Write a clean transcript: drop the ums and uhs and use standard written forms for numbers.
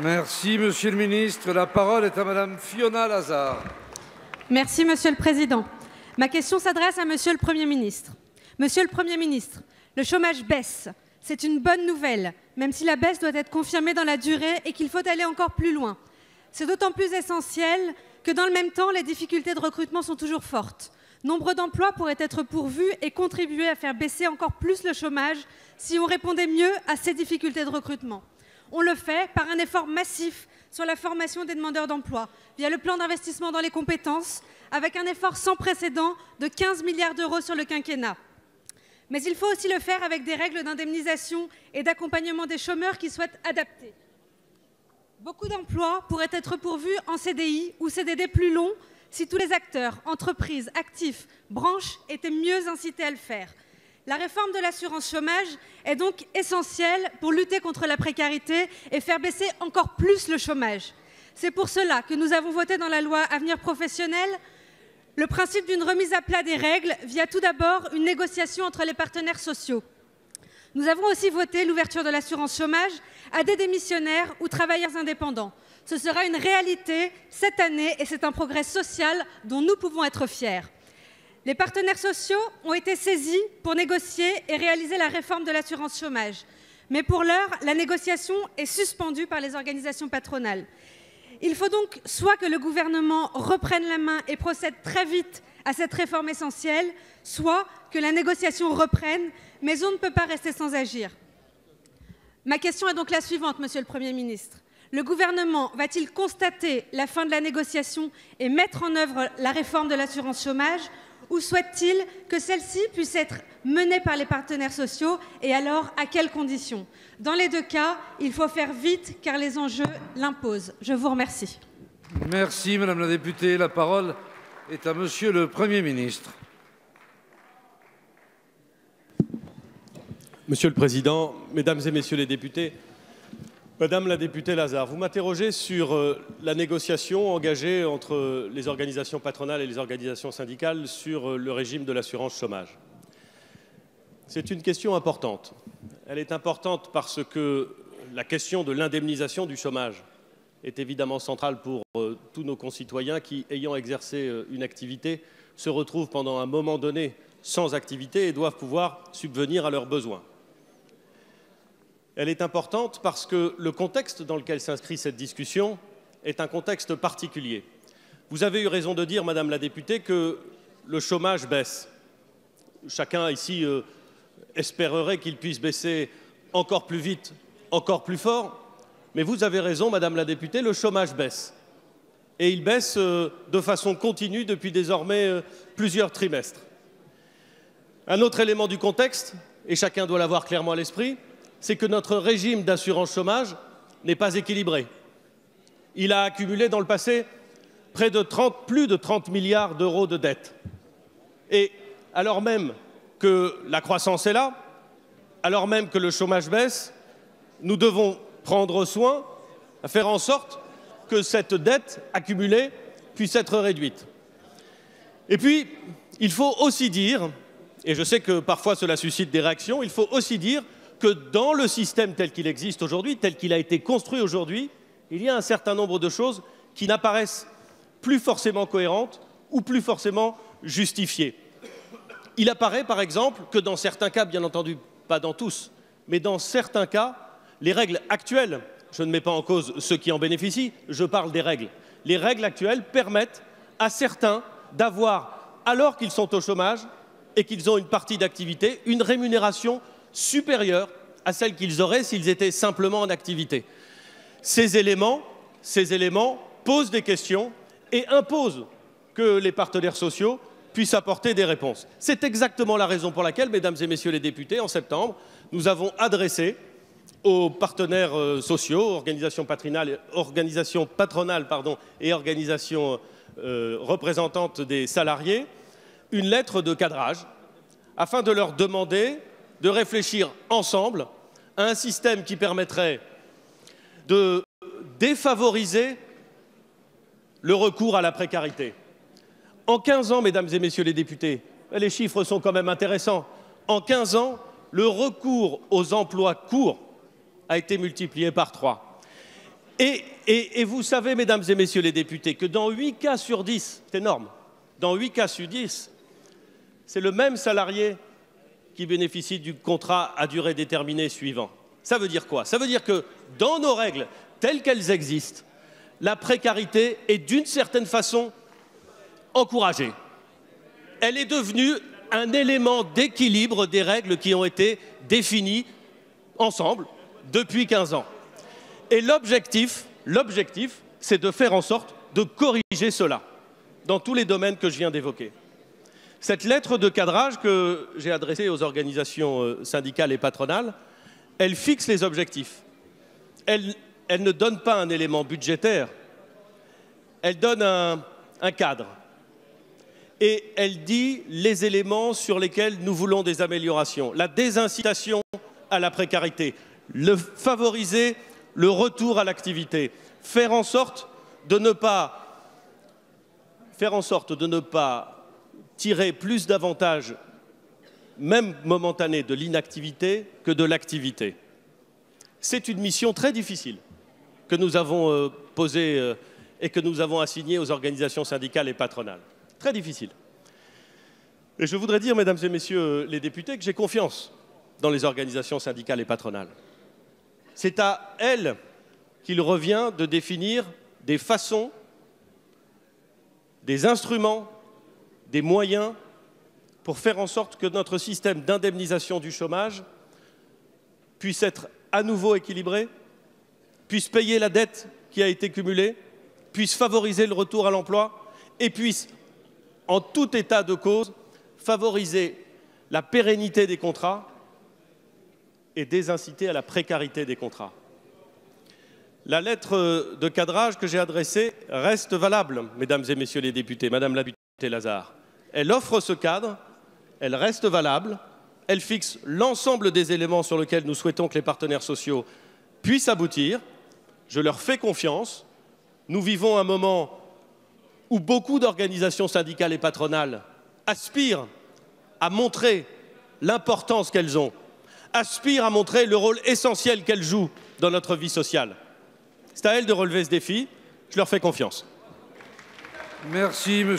Merci, Monsieur le Ministre. La parole est à Madame Fiona Lazard. Merci, Monsieur le Président. Ma question s'adresse à Monsieur le Premier ministre. Monsieur le Premier ministre, le chômage baisse. C'est une bonne nouvelle, même si la baisse doit être confirmée dans la durée et qu'il faut aller encore plus loin. C'est d'autant plus essentiel que dans le même temps, les difficultés de recrutement sont toujours fortes. Nombre d'emplois pourraient être pourvus et contribuer à faire baisser encore plus le chômage si on répondait mieux à ces difficultés de recrutement. On le fait par un effort massif sur la formation des demandeurs d'emploi, via le plan d'investissement dans les compétences, avec un effort sans précédent de 15 milliards d'euros sur le quinquennat. Mais il faut aussi le faire avec des règles d'indemnisation et d'accompagnement des chômeurs qui soient adaptées. Beaucoup d'emplois pourraient être pourvus en CDI ou CDD plus longs si tous les acteurs, entreprises, actifs, branches étaient mieux incités à le faire. La réforme de l'assurance chômage est donc essentielle pour lutter contre la précarité et faire baisser encore plus le chômage. C'est pour cela que nous avons voté dans la loi Avenir professionnel le principe d'une remise à plat des règles via tout d'abord une négociation entre les partenaires sociaux. Nous avons aussi voté l'ouverture de l'assurance chômage à des démissionnaires ou travailleurs indépendants. Ce sera une réalité cette année et c'est un progrès social dont nous pouvons être fiers. Les partenaires sociaux ont été saisis pour négocier et réaliser la réforme de l'assurance chômage. Mais pour l'heure, la négociation est suspendue par les organisations patronales. Il faut donc soit que le gouvernement reprenne la main et procède très vite à cette réforme essentielle, soit que la négociation reprenne, mais on ne peut pas rester sans agir. Ma question est donc la suivante, Monsieur le Premier ministre. Le gouvernement va-t-il constater la fin de la négociation et mettre en œuvre la réforme de l'assurance chômage, ou souhaite-t-il que celle-ci puisse être menée par les partenaires sociaux et alors à quelles conditions? Dans les deux cas, il faut faire vite car les enjeux l'imposent. Je vous remercie. Merci Madame la députée. La parole est à Monsieur le Premier ministre. Monsieur le Président, Mesdames et Messieurs les députés, Madame la députée Lazard, vous m'interrogez sur la négociation engagée entre les organisations patronales et les organisations syndicales sur le régime de l'assurance chômage. C'est une question importante. Elle est importante parce que la question de l'indemnisation du chômage est évidemment centrale pour tous nos concitoyens qui, ayant exercé une activité, se retrouvent pendant un moment donné sans activité et doivent pouvoir subvenir à leurs besoins. Elle est importante parce que le contexte dans lequel s'inscrit cette discussion est un contexte particulier. Vous avez eu raison de dire, Madame la députée, que le chômage baisse. Chacun ici espérerait qu'il puisse baisser encore plus vite, encore plus fort. Mais vous avez raison, Madame la députée, le chômage baisse. Et il baisse de façon continue depuis désormais plusieurs trimestres. Un autre élément du contexte, et chacun doit l'avoir clairement à l'esprit, c'est que notre régime d'assurance chômage n'est pas équilibré. Il a accumulé dans le passé plus de 30 milliards d'euros de dettes. Et alors même que la croissance est là, alors même que le chômage baisse, nous devons prendre soin à faire en sorte que cette dette accumulée puisse être réduite. Et puis, il faut aussi dire, et je sais que parfois cela suscite des réactions, il faut aussi dire que dans le système tel qu'il existe aujourd'hui, tel qu'il a été construit aujourd'hui, il y a un certain nombre de choses qui n'apparaissent plus forcément cohérentes ou plus forcément justifiées. Il apparaît par exemple que dans certains cas, bien entendu pas dans tous, mais dans certains cas, les règles actuelles, je ne mets pas en cause ceux qui en bénéficient, je parle des règles. Les règles actuelles permettent à certains d'avoir, alors qu'ils sont au chômage et qu'ils ont une partie d'activité, une rémunération supérieure à celle qu'ils auraient s'ils étaient simplement en activité. Ces éléments posent des questions et imposent que les partenaires sociaux puissent apporter des réponses. C'est exactement la raison pour laquelle, Mesdames et Messieurs les députés, en septembre, nous avons adressé aux partenaires sociaux, organisations patronales et organisations représentantes des salariés, une lettre de cadrage afin de leur demander de réfléchir ensemble à un système qui permettrait de défavoriser le recours à la précarité. En 15 ans, Mesdames et Messieurs les députés, les chiffres sont quand même intéressants, en 15 ans, le recours aux emplois courts a été multiplié par 3. Et vous savez, mesdames et messieurs les députés, que dans 8 cas sur 10, c'est énorme, dans 8 cas sur 10, c'est le même salarié qui bénéficie du contrat à durée déterminée suivant. Ça veut dire quoi? Ça veut dire que dans nos règles telles qu'elles existent, la précarité est d'une certaine façon encouragée. Elle est devenue un élément d'équilibre des règles qui ont été définies ensemble depuis 15 ans. Et l'objectif, c'est de faire en sorte de corriger cela dans tous les domaines que je viens d'évoquer. Cette lettre de cadrage que j'ai adressée aux organisations syndicales et patronales, elle fixe les objectifs. Elle ne donne pas un élément budgétaire, elle donne un cadre. Et elle dit les éléments sur lesquels nous voulons des améliorations. La désincitation à la précarité, favoriser le retour à l'activité, faire en sorte de ne pas tirer plus d'avantages, même momentanés, de l'inactivité que de l'activité. C'est une mission très difficile que nous avons posée et que nous avons assignée aux organisations syndicales et patronales. Très difficile. Et je voudrais dire, mesdames et messieurs les députés, que j'ai confiance dans les organisations syndicales et patronales. C'est à elles qu'il revient de définir des façons, des instruments, des moyens pour faire en sorte que notre système d'indemnisation du chômage puisse être à nouveau équilibré, puisse payer la dette qui a été cumulée, puisse favoriser le retour à l'emploi et puisse, en tout état de cause, favoriser la pérennité des contrats et désinciter à la précarité des contrats. La lettre de cadrage que j'ai adressée reste valable, mesdames et messieurs les députés, madame la députée Lazare. Elle offre ce cadre, elle reste valable, elle fixe l'ensemble des éléments sur lesquels nous souhaitons que les partenaires sociaux puissent aboutir. Je leur fais confiance. Nous vivons un moment où beaucoup d'organisations syndicales et patronales aspirent à montrer l'importance qu'elles ont, aspirent à montrer le rôle essentiel qu'elles jouent dans notre vie sociale. C'est à elles de relever ce défi. Je leur fais confiance. Merci, monsieur.